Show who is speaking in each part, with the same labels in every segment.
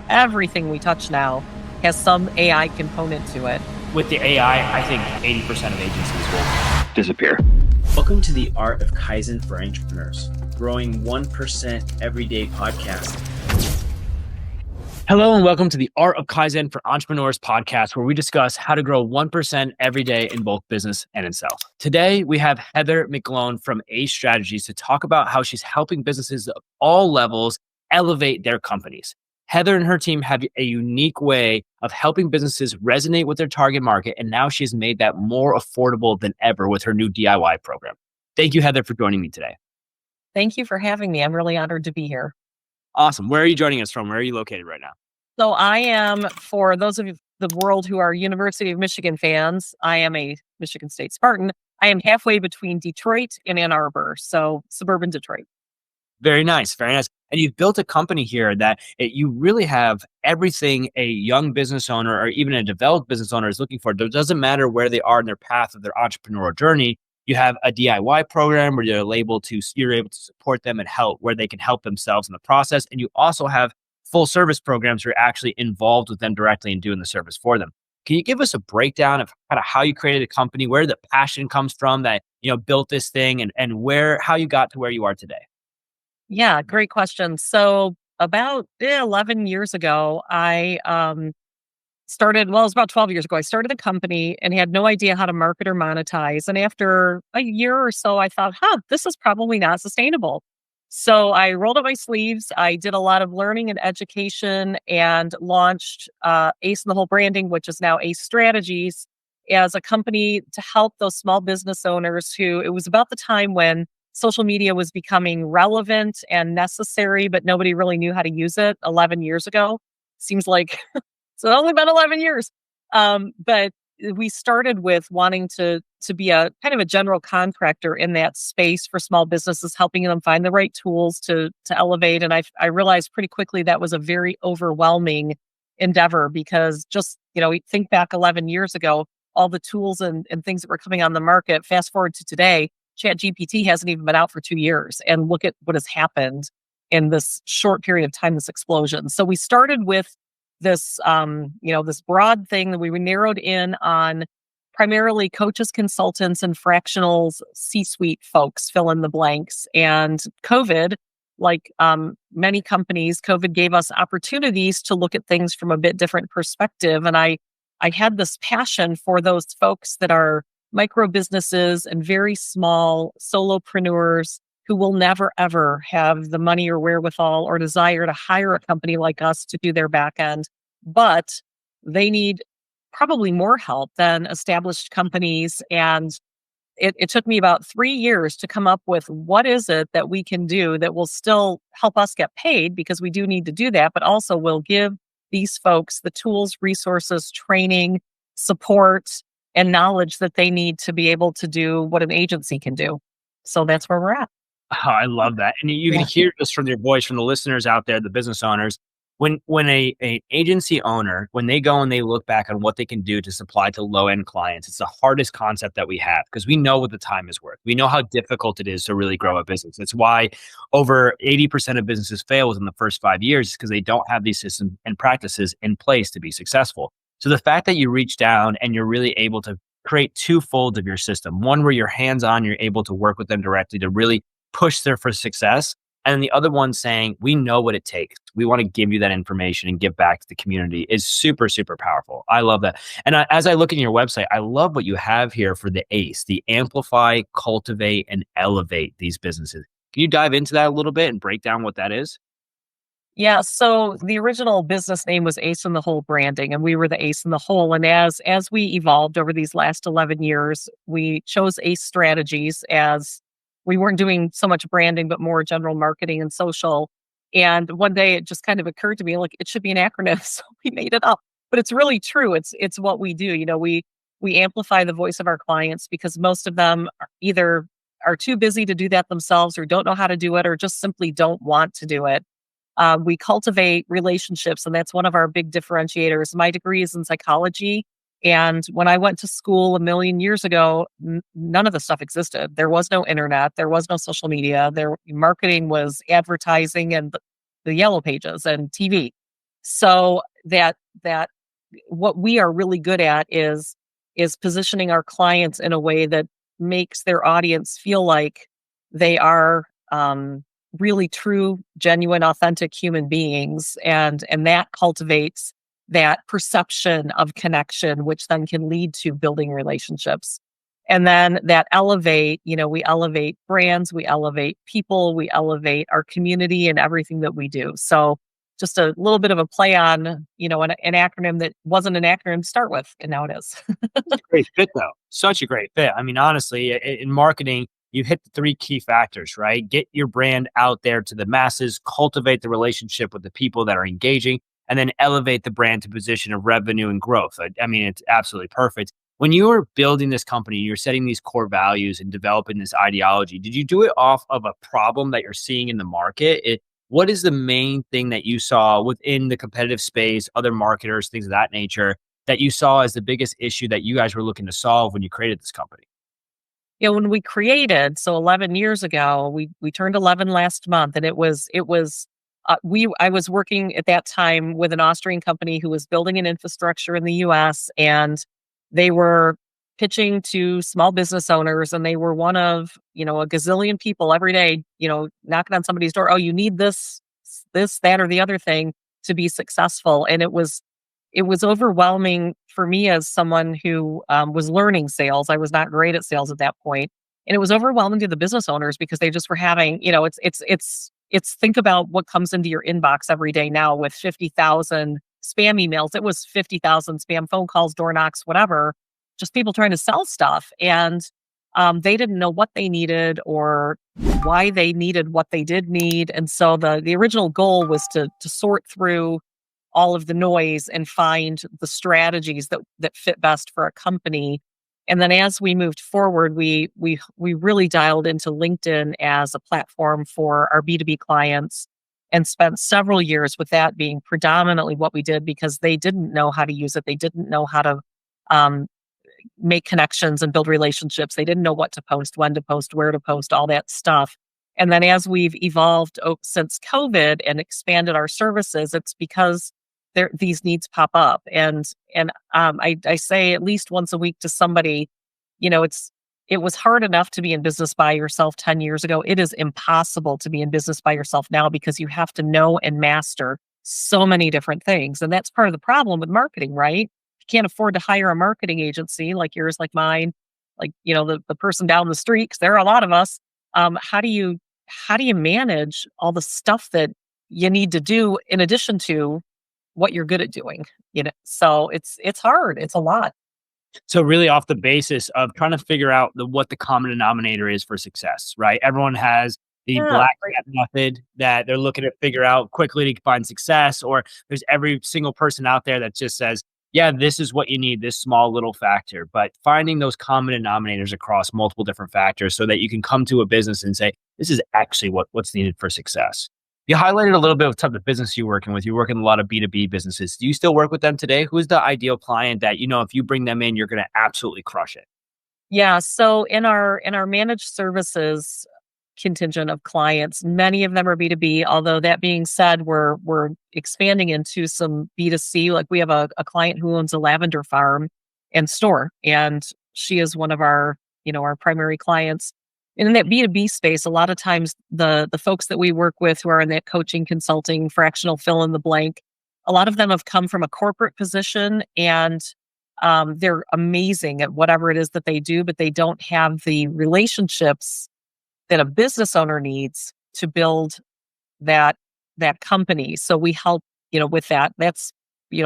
Speaker 1: everything we touch now has some AI component to it.
Speaker 2: With the AI, I think 80% of agencies will disappear.
Speaker 3: Welcome to the Art of Kaizen for Entrepreneurs, growing 1% everyday podcast.
Speaker 2: Hello and welcome to the Art of Kaizen for Entrepreneurs podcast, where we discuss how to grow 1% every day in both business and in self. Today, we have Heather McGlone from ACE Strategies to talk about how she's helping businesses of all levels elevate their companies. Heather and her team have a unique way of helping businesses resonate with their target market, and now she's made that more affordable than ever with her new DIY program. Thank you, Heather, for joining me today.
Speaker 1: Thank you for having me. I'm really honored to be here.
Speaker 2: Awesome. Where are you joining us from? Where are you located right now?
Speaker 1: So I am, for those of you the world who are University of Michigan fans, I am a Michigan State Spartan. I am halfway between Detroit and Ann Arbor, so suburban Detroit.
Speaker 2: Very nice. Very nice. And you've built a company here that you really have everything a young business owner or even a developed business owner is looking for. It doesn't matter where they are in their path of their entrepreneurial journey. You have a DIY program where you're able to support them and help where they can help themselves in the process. And you also have full service programs where you're actually involved with them directly and doing the service for them. Can you give us a breakdown of kind of how you created a company, where the passion comes from that, built this thing and how you got to where you are today?
Speaker 1: Yeah, great question. So about 11 years ago, I started, well, it was about 12 years ago, I started a company and had no idea how to market or monetize. And after a year or so, I thought, this is probably not sustainable. So I rolled up my sleeves. I did a lot of learning and education and launched ACE and the Whole Branding, which is now ACE Strategies, as a company to help those small business owners who, it was about the time when social media was becoming relevant and necessary, but nobody really knew how to use it 11 years ago. Seems like it's only been 11 years. But we started with wanting to be a kind of a general contractor in that space for small businesses, helping them find the right tools to elevate. And I realized pretty quickly that was a very overwhelming endeavor because just, think back 11 years ago, all the tools and things that were coming on the market, fast forward to today, Chat GPT hasn't even been out for 2 years. And look at what has happened in this short period of time, this explosion. So we started with this, this broad thing that we were narrowed in on primarily coaches, consultants, and fractionals, C-suite folks, fill in the blanks. And COVID, like many companies, COVID gave us opportunities to look at things from a bit different perspective. And I had this passion for those folks that are micro businesses and very small solopreneurs who will never, ever have the money or wherewithal or desire to hire a company like us to do their back end. But they need probably more help than established companies. And it took me about 3 years to come up with what is it that we can do that will still help us get paid, because we do need to do that, but also will give these folks the tools, resources, training, support, and knowledge that they need to be able to do what an agency can do. So that's where we're at.
Speaker 2: Oh, I love that. And you can hear this from your voice, from the listeners out there, the business owners. When a agency owner, when they go and they look back on what they can do to supply to low-end clients, it's the hardest concept that we have because we know what the time is worth. We know how difficult it is to really grow a business. It's why over 80% of businesses fail within the first 5 years, because they don't have these systems and practices in place to be successful. So the fact that you reach down and you're really able to create two folds of your system, one where you're hands-on, you're able to work with them directly to really push there for success. And the other one saying, we know what it takes. We want to give you that information and give back to the community is super, super powerful. I love that. And as I look at your website, I love what you have here for the ACE, the Amplify, Cultivate, and Elevate these businesses. Can you dive into that a little bit and break down what that is?
Speaker 1: Yeah, so the original business name was ACE and the Whole Branding, and we were the ACE and the Whole. And as we evolved over these last 11 years, we chose ACE Strategies as we weren't doing so much branding, but more general marketing and social. And one day it just kind of occurred to me, like, it should be an acronym. So we made it up, but it's really true. It's what we do. We amplify the voice of our clients because most of them either are too busy to do that themselves or don't know how to do it or just simply don't want to do it. We cultivate relationships, and that's one of our big differentiators. My degree is in psychology. And when I went to school a million years ago, none of the stuff existed. There was no internet. There was no social media. Marketing was advertising and the yellow pages and TV. So that what we are really good at is positioning our clients in a way that makes their audience feel like they are really true, genuine, authentic human beings, and that cultivates that perception of connection, which then can lead to building relationships. And then that elevate, we elevate brands, we elevate people, we elevate our community and everything that we do. So just a little bit of a play on, an acronym that wasn't an acronym to start with, and now it is.
Speaker 2: Great fit though. Such a great fit. I mean, honestly, in marketing, you hit the three key factors, right? Get your brand out there to the masses, cultivate the relationship with the people that are engaging, and then elevate the brand to position of revenue and growth. I mean, it's absolutely perfect. When you were building this company, you're setting these core values and developing this ideology. Did you do it off of a problem that you're seeing in the market? What is the main thing that you saw within the competitive space, other marketers, things of that nature, that you saw as the biggest issue that you guys were looking to solve when you created this company?
Speaker 1: When we created, so 11 years ago, we turned 11 last month, and I was working at that time with an Austrian company who was building an infrastructure in the US, and they were pitching to small business owners, and they were one of, a gazillion people every day, knocking on somebody's door. Oh, you need this, that, or the other thing to be successful. And it was overwhelming for me as someone who was learning sales. I was not great at sales at that point, and it was overwhelming to the business owners because they just were having, it's think about what comes into your inbox every day now with 50,000 spam emails. It was 50,000 spam phone calls, door knocks, whatever, just people trying to sell stuff, and they didn't know what they needed or why they needed what they did need. And so the original goal was to sort through all of the noise and find the strategies that fit best for a company. And then as we moved forward, we really dialed into LinkedIn as a platform for our B2B clients and spent several years with that being predominantly what we did, because they didn't know how to use it. They didn't know how to um, make connections and build relationships. They didn't know what to post, when to post, where to post, all that stuff. And then as we've evolved since COVID and expanded our services, it's because these needs pop up. And I say at least once a week to somebody, it was hard enough to be in business by yourself 10 years ago. It is impossible to be in business by yourself now, because you have to know and master so many different things. And that's part of the problem with marketing, right? You can't afford to hire a marketing agency like yours, like mine, like, the person down the street, 'cause there are a lot of us. How do you manage all the stuff that you need to do in addition to what you're good at doing? So it's hard. It's a lot.
Speaker 2: So really off the basis of trying to figure out what the common denominator is for success, right? Everyone has the
Speaker 1: Yeah.
Speaker 2: black hat method that they're looking to figure out quickly to find success, or there's every single person out there that just says, yeah, this is what you need, this small little factor. But finding those common denominators across multiple different factors so that you can come to a business and say, this is actually what's needed for success. You highlighted a little bit of the type of business you're working with. You work in a lot of B2B businesses. Do you still work with them today? Who's the ideal client that, if you bring them in, you're going to absolutely crush it?
Speaker 1: Yeah. So in our managed services contingent of clients, many of them are B2B. Although that being said, we're expanding into some B2C. Like we have a client who owns a lavender farm and store, and she is one of our primary clients. And in that B2B space, a lot of times the folks that we work with who are in that coaching, consulting, fractional fill in the blank, a lot of them have come from a corporate position, and they're amazing at whatever it is that they do, but they don't have the relationships that a business owner needs to build that company. So we help, with that. That's,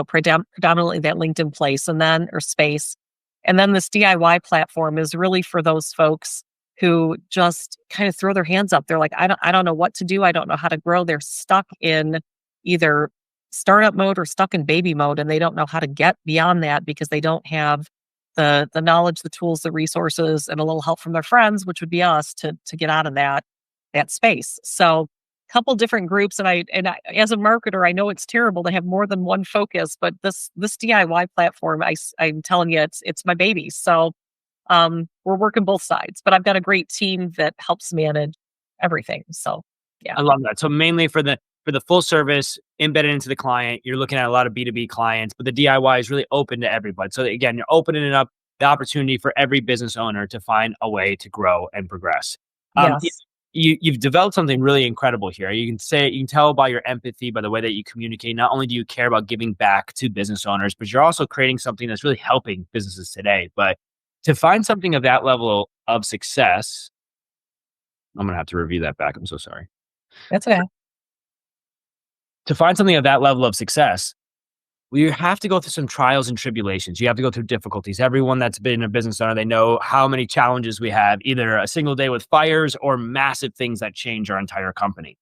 Speaker 1: predominantly that LinkedIn place and then or space. And then this DIY platform is really for those folks who just kind of throw their hands up. They're like, I don't know what to do. I don't know how to grow. They're stuck in either startup mode or stuck in baby mode, and they don't know how to get beyond that because they don't have the knowledge, the tools, the resources, and a little help from their friends, which would be us, to get out of that space. So a couple different groups, and I as a marketer, I know it's terrible to have more than one focus, but this DIY platform, I'm telling you, it's my baby. So we're working both sides, but I've got a great team that helps manage everything. So yeah.
Speaker 2: I love that. So mainly for the For the full service embedded into the client, you're looking at a lot of B2B clients, but the DIY is really open to everybody. So again, you're opening it up the opportunity for every business owner to find a way to grow and progress.
Speaker 1: Yes.
Speaker 2: You've developed something really incredible here. You can tell by your empathy, by the way that you communicate. Not only do you care about giving back to business owners, but you're also creating something that's really helping businesses today. But to find something of that level of success, I'm gonna have to review that back. I'm so sorry.
Speaker 1: That's okay.
Speaker 2: To find something of that level of success, well, you have to go through some trials and tribulations. You have to go through difficulties. Everyone that's been a business owner, they know how many challenges we have, either a single day with fires or massive things that change our entire company.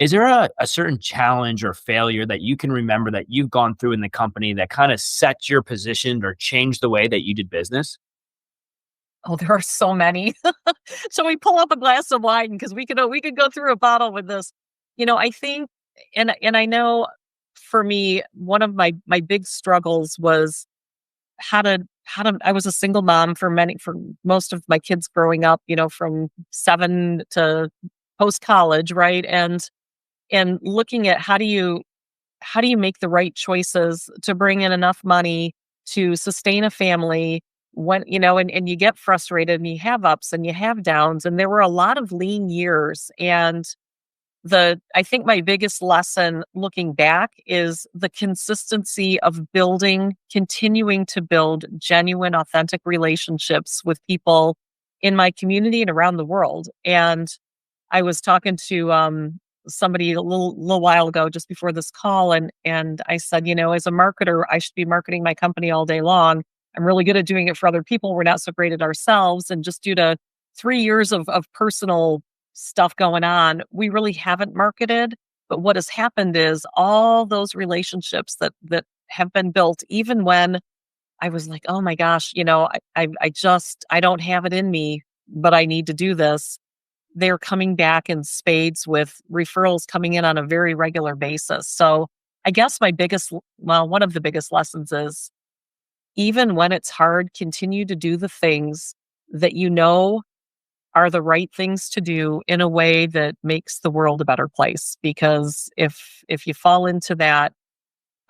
Speaker 2: Is there a certain challenge or failure that you can remember that you've gone through in the company that kind of set your position or changed the way that you did business?
Speaker 1: Oh, there are so many. So we pull up a glass of wine because we could go through a bottle with this. I think, and I know for me, one of my big struggles was how to I was a single mom for most of my kids growing up, from 7 to post college, right? And looking at how do you make the right choices to bring in enough money to sustain a family when, and you get frustrated and you have ups and you have downs. And there were a lot of lean years. And I think my biggest lesson looking back is the consistency of continuing to build genuine, authentic relationships with people in my community and around the world. And I was talking to somebody a little while ago, just before this call, and I said, as a marketer, I should be marketing my company all day long. I'm really good at doing it for other people. We're not so great at ourselves, and just due to 3 years of personal stuff going on, we really haven't marketed. But what has happened is all those relationships that have been built, even when I was like, oh my gosh, I don't have it in me, but I need to do this. They're coming back in spades with referrals coming in on a very regular basis. So I guess one of the biggest lessons is, even when it's hard, continue to do the things that are the right things to do in a way that makes the world a better place. Because if you fall into that,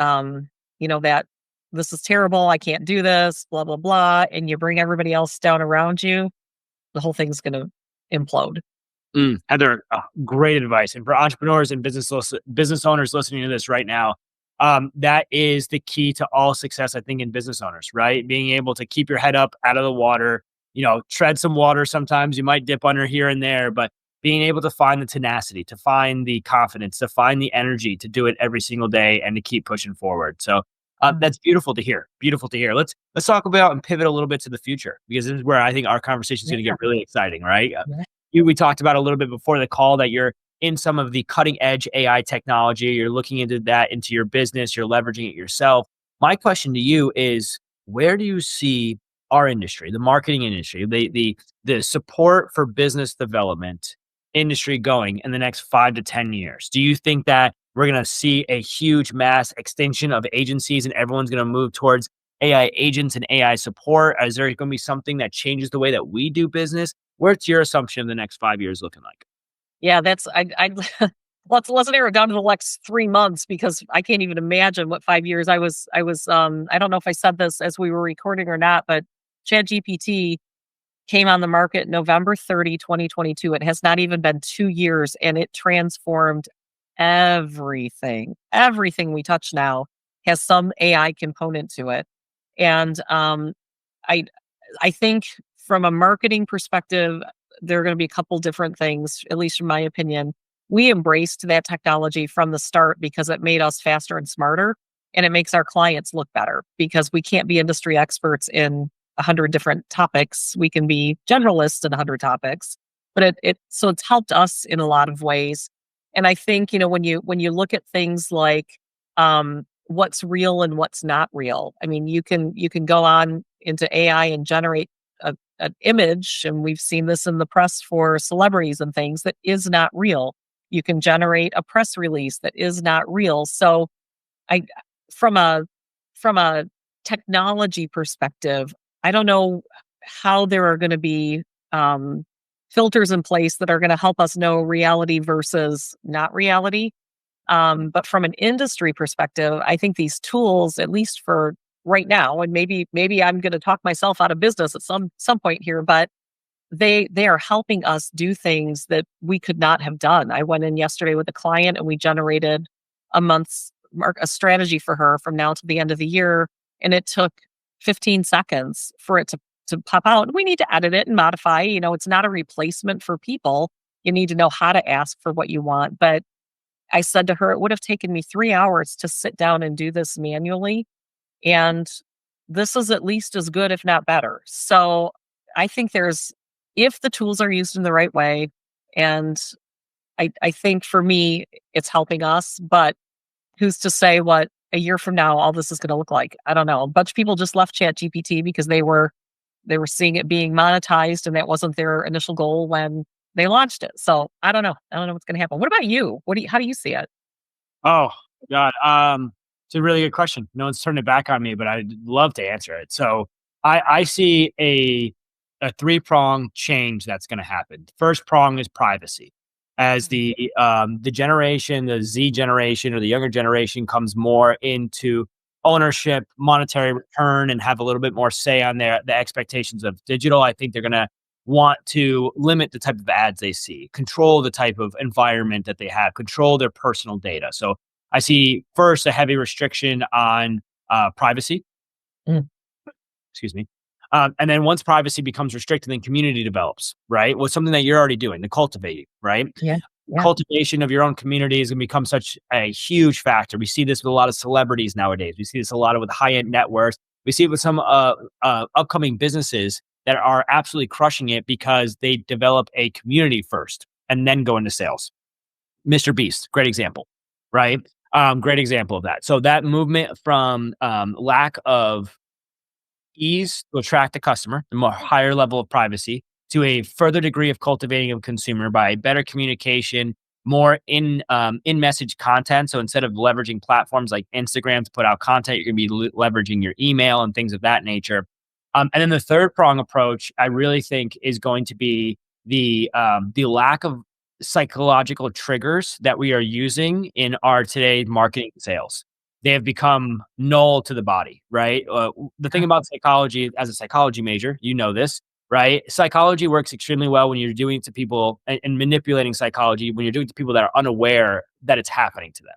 Speaker 1: that this is terrible, I can't do this, blah, blah, blah, and you bring everybody else down around you, the whole thing's going to implode.
Speaker 2: Heather, great advice. And for entrepreneurs and business owners listening to this right now, that is the key to all success, I think, in business owners, right? Being able to keep your head up out of the water, tread some water. Sometimes you might dip under here and there, but being able to find the tenacity, to find the confidence, to find the energy to do it every single day and to keep pushing forward. So that's beautiful to hear. Beautiful to hear. Let's talk about and pivot a little bit to the future, because this is where I think our conversation is going to get really exciting, right? We talked about a little bit before the call that you're in some of the cutting edge AI technology. You're looking into that into your business. You're leveraging it yourself. My question to you is, where do you see our industry, the marketing industry, the support for business development industry going in the next 5 to 10 years? Do you think that we're going to see a huge mass extinction of agencies and everyone's going to move towards AI agents and AI support? Is there going to be something that changes the way that we do business? What's your assumption of the next 5 years looking like?
Speaker 1: Yeah, I let's narrow it down to the next 3 months, because I can't even imagine what 5 years. I don't know if I said this as we were recording or not, but Chat GPT came on the market November 30, 2022. It has not even been 2 years, and it transformed everything. Everything we touch now has some AI component to it. And I I think from a marketing perspective, there are going to be a couple different things, at least from my opinion. We embraced that technology from the start because it made us faster and smarter, and it makes our clients look better, because we can't be industry experts in 100 different topics. We can be generalists in 100 topics, but so it's helped us in a lot of ways. And I think, when you look at things like what's real and what's not real. I mean, you can go on into AI and generate an image, and we've seen this in the press for celebrities and things, that is not real. You can generate a press release that is not real. So I from a from a technology perspective, I don't know how there are going to be filters in place that are going to help us know reality versus not reality. But from an industry perspective, I think these tools, at least for right now, and maybe I'm going to talk myself out of business at some point here, but they are helping us do things that we could not have done. I went in yesterday with a client and we generated a strategy for her from now to the end of the year, and it took 15 seconds for it to pop out. We need to edit it and modify. It's not a replacement for people. You need to know how to ask for what you want. But I said to her, it would have taken me 3 hours to sit down and do this manually. And this is at least as good, if not better. So I think if the tools are used in the right way, and I think for me, it's helping us, but who's to say what a year from now, all this is going to look like? I don't know. A bunch of people just left Chat GPT because they were seeing it being monetized, and that wasn't their initial goal when they launched it. So I don't know. I don't know what's going to happen. What about you? How do you see it?
Speaker 2: Oh God. It's a really good question. No one's turned it back on me, but I'd love to answer it. So I see a three-prong change that's going to happen. First prong is privacy. As the generation, the Z generation or the younger generation comes more into ownership, monetary return, and have a little bit more say on the expectations of digital, I think they're going to want to limit the type of ads they see, control the type of environment that they have, control their personal data. So I see first a heavy restriction on privacy. Excuse me. And then once privacy becomes restricted, then community develops, right? Well, something that you're already doing, the cultivate, right?
Speaker 1: Yeah.
Speaker 2: Cultivation of your own community is going to become such a huge factor. We see this with a lot of celebrities nowadays. We see this a lot with high-end networks. We see it with some upcoming businesses that are absolutely crushing it because they develop a community first and then go into sales. Mr. Beast, great example, right? Great example of that. So that movement from lack of ease to attract the customer, the more higher level of privacy, to a further degree of cultivating a consumer by better communication, more in message content. So instead of leveraging platforms like Instagram to put out content, you're going to be leveraging your email and things of that nature. And then the third prong approach, I really think, is going to be the lack of psychological triggers that we are using in our today marketing and sales. They have become null to the body, right? The thing about psychology, as a psychology major, you know this, right? Psychology works extremely well when you're doing it to people, and manipulating psychology when you're doing it to people that are unaware that it's happening to them.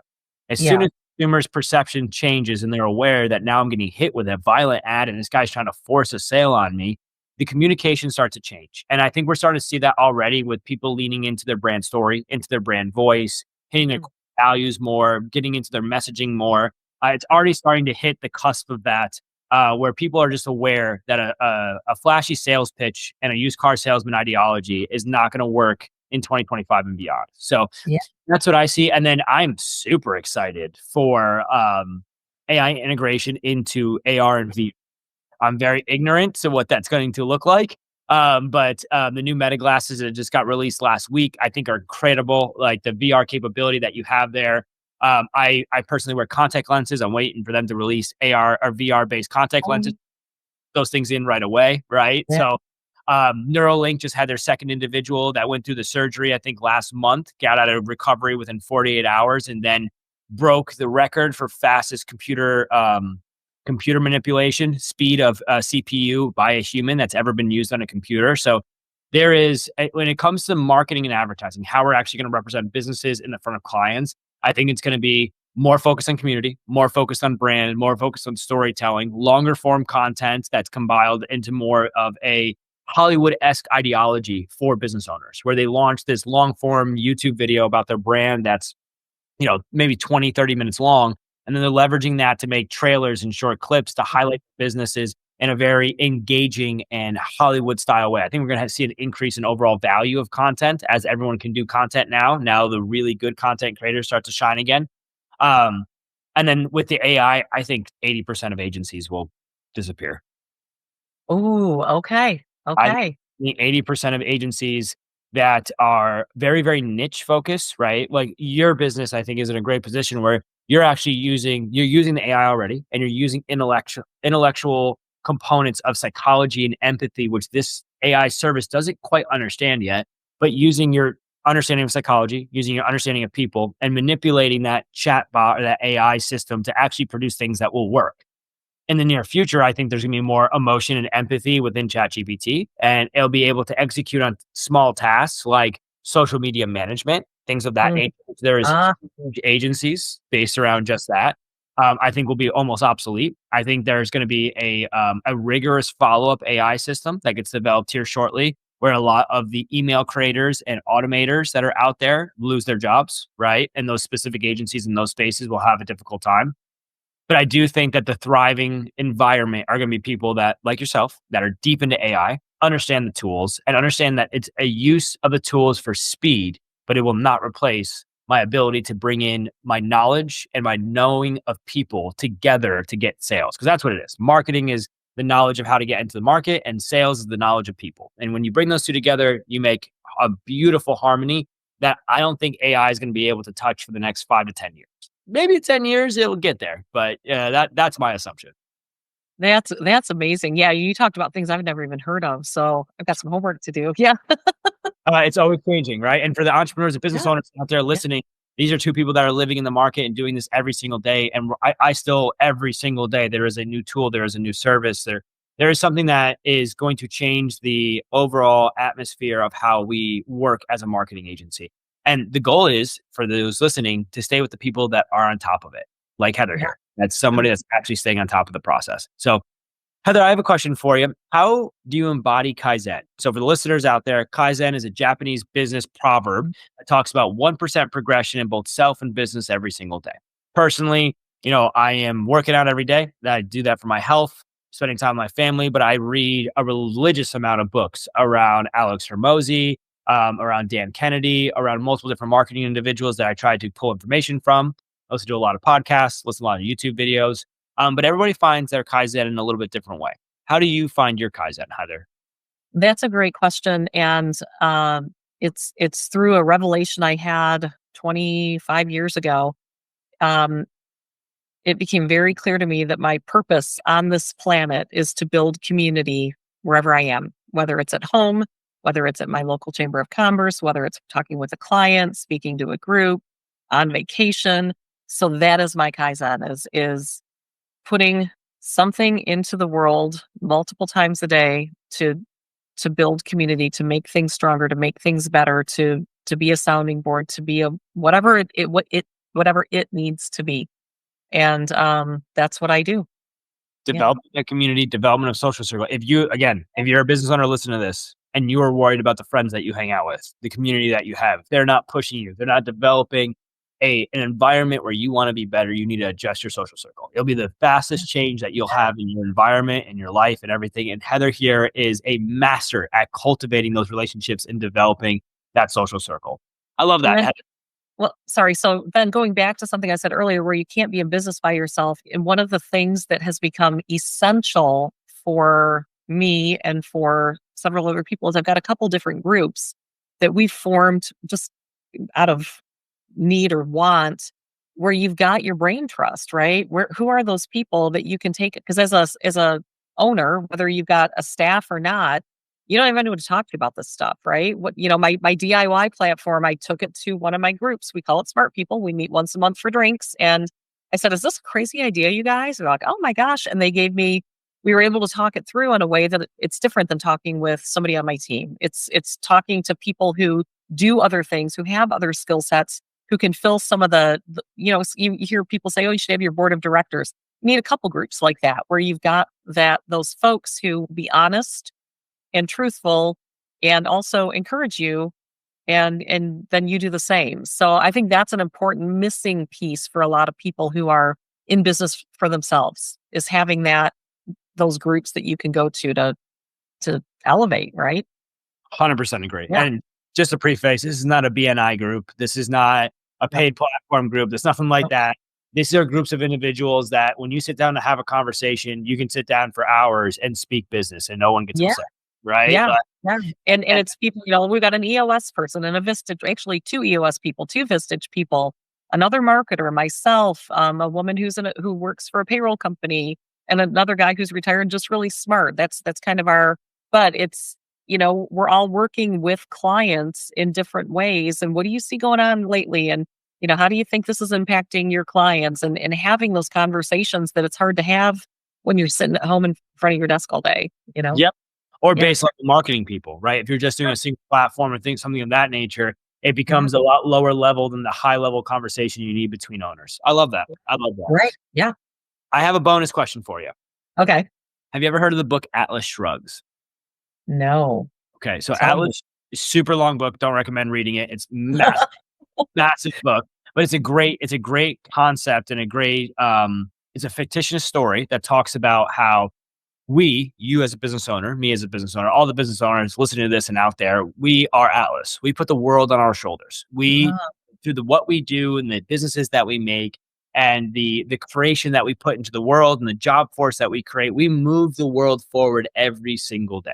Speaker 2: As soon as consumers' perception changes and they're aware that now I'm getting hit with a violent ad and this guy's trying to force a sale on me, the communication starts to change. And I think we're starting to see that already with people leaning into their brand story, into their brand voice, hitting their values more, getting into their messaging more. It's already starting to hit the cusp of that, where people are just aware that a flashy sales pitch and a used car salesman ideology is not going to work in 2025 and beyond. So that's what I see. And then I'm super excited for AI integration into AR and VR. I'm very ignorant to what that's going to look like. But the new Meta glasses that just got released last week, I think are incredible. Like the VR capability that you have there. I personally wear contact lenses. I'm waiting for them to release AR or VR based contact lenses. Those things in right away, right? So Neuralink just had their second individual that went through the surgery, I think last month, got out of recovery within 48 hours, and then broke the record for fastest computer manipulation speed of CPU by a human that's ever been used on a computer. So there is, when it comes to marketing and advertising, how we're actually going to represent businesses in the front of clients, I think it's going to be more focused on community, more focused on brand, more focused on storytelling, longer form content that's compiled into more of a Hollywood-esque ideology for business owners, where they launch this long form YouTube video about their brand that's, maybe 20, 30 minutes long. And then they're leveraging that to make trailers and short clips to highlight businesses in a very engaging and Hollywood style way. I think we're going to see an increase in overall value of content as everyone can do content now. Now the really good content creators start to shine again. And then with the AI, I think 80% of agencies will disappear.
Speaker 1: Oh, okay.
Speaker 2: I think 80% of agencies that are very, very niche focused, right? Like your business, I think, is in a great position where you're actually using the AI already, and you're using intellectual components of psychology and empathy, which this AI service doesn't quite understand yet, but using your understanding of psychology, using your understanding of people, and manipulating that chat bot or that AI system to actually produce things that will work. In the near future, I think there's going to be more emotion and empathy within Chat GPT, and it'll be able to execute on small tasks like social media management, things of that
Speaker 1: Mm.
Speaker 2: nature. There is
Speaker 1: Ah,
Speaker 2: huge agencies based around just that. I think will be almost obsolete. I think there's going to be a rigorous follow up AI system that gets developed here shortly, where a lot of the email creators and automators that are out there lose their jobs, right? And those specific agencies in those spaces will have a difficult time. But I do think that the thriving environment are going to be people that, like yourself, that are deep into AI, understand the tools, and understand that it's a use of the tools for speed, but it will not replace my ability to bring in my knowledge and my knowing of people together to get sales. Because that's what it is. Marketing is the knowledge of how to get into the market, and sales is the knowledge of people. And when you bring those two together, you make a beautiful harmony that I don't think AI is going to be able to touch for the next 5 to 10 years. Maybe 10 years it'll get there, but that's my assumption.
Speaker 1: that's amazing. Yeah, you talked about things I've never even heard of, so I've got some homework to do. Yeah.
Speaker 2: It's always changing, right? And for the entrepreneurs and business
Speaker 1: Yeah.
Speaker 2: owners out there
Speaker 1: Yeah.
Speaker 2: listening, these are two people that are living in the market and doing this every single day. And I still, every single day, there is a new tool, there is a new service, there is something that is going to change the overall atmosphere of how we work as a marketing agency. And the goal is for those listening to stay with the people that are on top of it, like Heather
Speaker 1: Yeah.
Speaker 2: here. That's somebody that's actually staying on top of the process. So Heather, I have a question for you. How do you embody Kaizen? So for the listeners out there, Kaizen is a Japanese business proverb that talks about 1% progression in both self and business every single day. Personally, I am working out every day. I do that for my health, spending time with my family, but I read a religious amount of books around Alex Hermosi, around Dan Kennedy, around multiple different marketing individuals that I try to pull information from. I also do a lot of podcasts, listen to a lot of YouTube videos. But everybody finds their Kaizen in a little bit different way. How do you find your Kaizen, Heather?
Speaker 1: That's a great question, and it's through a revelation I had 25 years ago. Um, it became very clear to me that my purpose on this planet is to build community wherever I am, whether it's at home, whether it's at my local chamber of commerce, whether it's talking with a client, speaking to a group, on vacation. So that is my Kaizen is putting something into the world multiple times a day to build community, to make things stronger, to make things better, to be a sounding board, to be a whatever it needs to be. And that's what I do. Yeah.
Speaker 2: Development of community, development of social circle. If you're a business owner, listen to this, and you are worried about the friends that you hang out with, the community that you have, they're not pushing you, they're not developing an environment where you want to be better, you need to adjust your social circle. It'll be the fastest change that you'll have in your environment, in your life, and everything. And Heather here is a master at cultivating those relationships and developing that social circle. I love
Speaker 1: And
Speaker 2: that,
Speaker 1: then,
Speaker 2: Heather.
Speaker 1: well, sorry. So then going back to something I said earlier, where you can't be in business by yourself, and one of the things that has become essential for me and for several other people is I've got a couple different groups that we've formed just out of need or want, where you've got your brain trust, right? Who are those people that you can take? Because as a owner, whether you've got a staff or not, you don't have anyone to talk to about this stuff, right? My DIY platform, I took it to one of my groups. We call it Smart People. We meet once a month for drinks. And I said, "Is this a crazy idea, you guys?" They're like, "Oh my gosh." And we were able to talk it through in a way that it's different than talking with somebody on my team. It's talking to people who do other things, who have other skill sets, who can fill some of you hear people say, "Oh, you should have your board of directors." You need a couple groups like that, where you've got those folks who be honest and truthful and also encourage you, and then you do the same. So I think that's an important missing piece for a lot of people who are in business for themselves, is having those groups that you can go to elevate, right?
Speaker 2: 100% agree.
Speaker 1: Yeah.
Speaker 2: And just a preface, this is not a BNI group. This is not a paid platform group. There's nothing like that. These are groups of individuals that when you sit down to have a conversation, you can sit down for hours and speak business and no one gets
Speaker 1: Yeah.
Speaker 2: upset. Right?
Speaker 1: Yeah. Yeah. And it's people, we've got an EOS person and a Vistage, actually two EOS people, two Vistage people, another marketer, myself, a woman who works for a payroll company, and another guy who's retired, just really smart. That's kind of but we're all working with clients in different ways. And what do you see going on lately? And, how do you think this is impacting your clients, and having those conversations that it's hard to have when you're sitting at home in front of your desk all day,
Speaker 2: Yep. Or
Speaker 1: Yeah.
Speaker 2: based on marketing people, right? If you're just doing a single platform or something of that nature, it becomes a lot lower level than the high level conversation you need between owners. I love that. I love that.
Speaker 1: Right. Yeah.
Speaker 2: I have a bonus question for you.
Speaker 1: Okay.
Speaker 2: Have you ever heard of the book Atlas Shrugs?
Speaker 1: No.
Speaker 2: Okay. So
Speaker 1: Tell me.
Speaker 2: Atlas is a super long book. Don't recommend reading it. It's massive, massive book, but it's a great concept and it's a fictitious story that talks about how you as a business owner, me as a business owner, all the business owners listening to this and out there, we are Atlas. We put the world on our shoulders. We, through what we do and the businesses that we make and the creation that we put into the world and the job force that we create, we move the world forward every single day.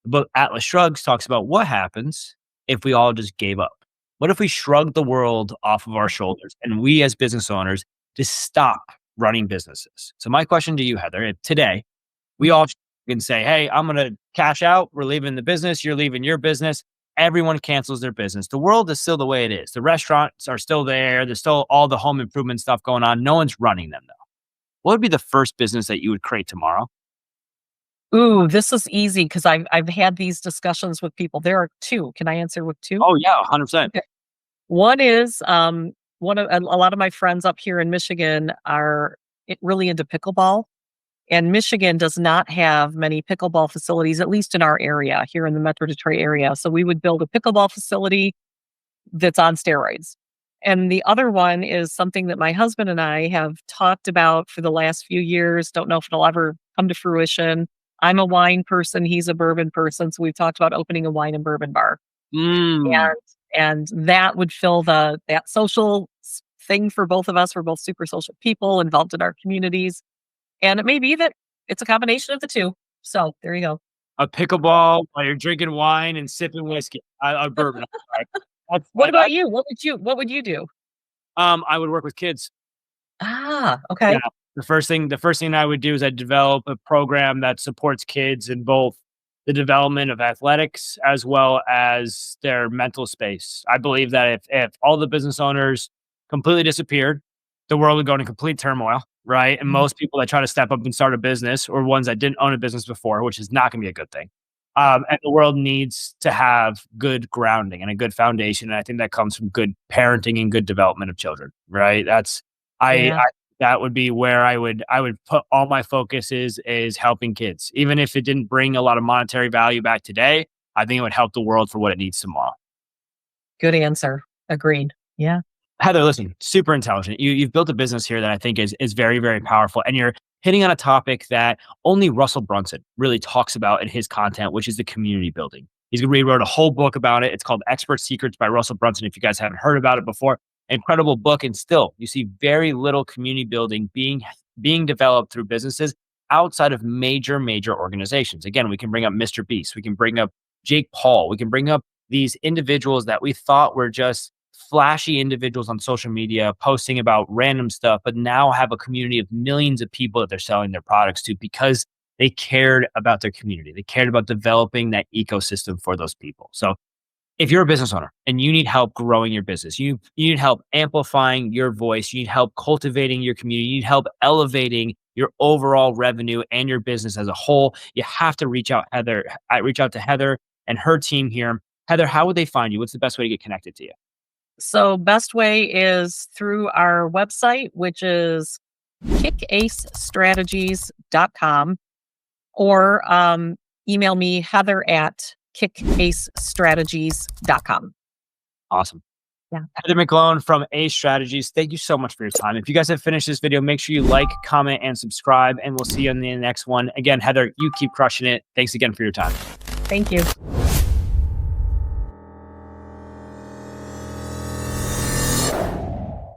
Speaker 2: The book Atlas Shrugs talks about what happens if we all just gave up. What if we shrugged the world off of our shoulders and we as business owners just stop running businesses? So my question to you, Heather, if today we all can say, hey, I'm going to cash out. We're leaving the business. You're leaving your business. Everyone cancels their business. The world is still the way it is. The restaurants are still there. There's still all the home improvement stuff going on. No one's running them, though. What would be the first business that you would create tomorrow?
Speaker 1: Ooh, this is easy because I've had these discussions with people. There are two. Can I answer with two?
Speaker 2: Oh, yeah, 100%.
Speaker 1: Okay. One is one of a lot of my friends up here in Michigan are really into pickleball. And Michigan does not have many pickleball facilities, at least in our area, here in the Metro Detroit area. So we would build a pickleball facility that's on steroids. And the other one is something that my husband and I have talked about for the last few years. Don't know if it'll ever come to fruition. I'm a wine person. He's a bourbon person. So we've talked about opening a wine and bourbon bar. And that would fill that social thing for both of us. We're both super social people involved in our communities. And it may be that it's a combination of the two. So there you go.
Speaker 2: A pickleball while you're drinking wine and sipping whiskey. Bourbon.
Speaker 1: What about you? What would you do?
Speaker 2: I would work with kids.
Speaker 1: Okay.
Speaker 2: Yeah. The first thing I would do is I'd develop a program that supports kids in both the development of athletics as well as their mental space. I believe that if all the business owners completely disappeared, the world would go into complete turmoil, right? And most people that try to step up and start a business or ones that didn't own a business before, which is not going to be a good thing. And the world needs to have good grounding and a good foundation. And I think that comes from good parenting and good development of children, right? That would be where I would put all my focus is helping kids. Even if it didn't bring a lot of monetary value back today, I think it would help the world for what it needs tomorrow.
Speaker 1: Good answer. Agreed. Yeah.
Speaker 2: Heather, listen, super intelligent. You've built a business here that I think is very, very powerful. And you're hitting on a topic that only Russell Brunson really talks about in his content, which is the community building. He wrote a whole book about it. It's called Expert Secrets by Russell Brunson. If you guys haven't heard about it before, incredible book. And still, you see very little community building being developed through businesses outside of major organizations. Again, we can bring up Mr. Beast. We can bring up Jake Paul. We can bring up these individuals that we thought were just flashy individuals on social media posting about random stuff, but now have a community of millions of people that they're selling their products to because they cared about their community. They cared about developing that ecosystem for those people. So if you're a business owner and you need help growing your business, you need help amplifying your voice, you need help cultivating your community, you need help elevating your overall revenue and your business as a whole, you have to reach out to Heather and her team here. Heather, how would they find you? What's the best way to get connected to you?
Speaker 1: So best way is through our website, which is kickacestrategies.com, or email me, heather@kickacestrategies.com.
Speaker 2: Awesome.
Speaker 1: Yeah.
Speaker 2: Heather McGlone from Ace Strategies. Thank you so much for your time. If you guys have finished this video, make sure you like, comment, and subscribe, and we'll see you in the next one. Again, Heather, you keep crushing it. Thanks again for your time.
Speaker 1: Thank you.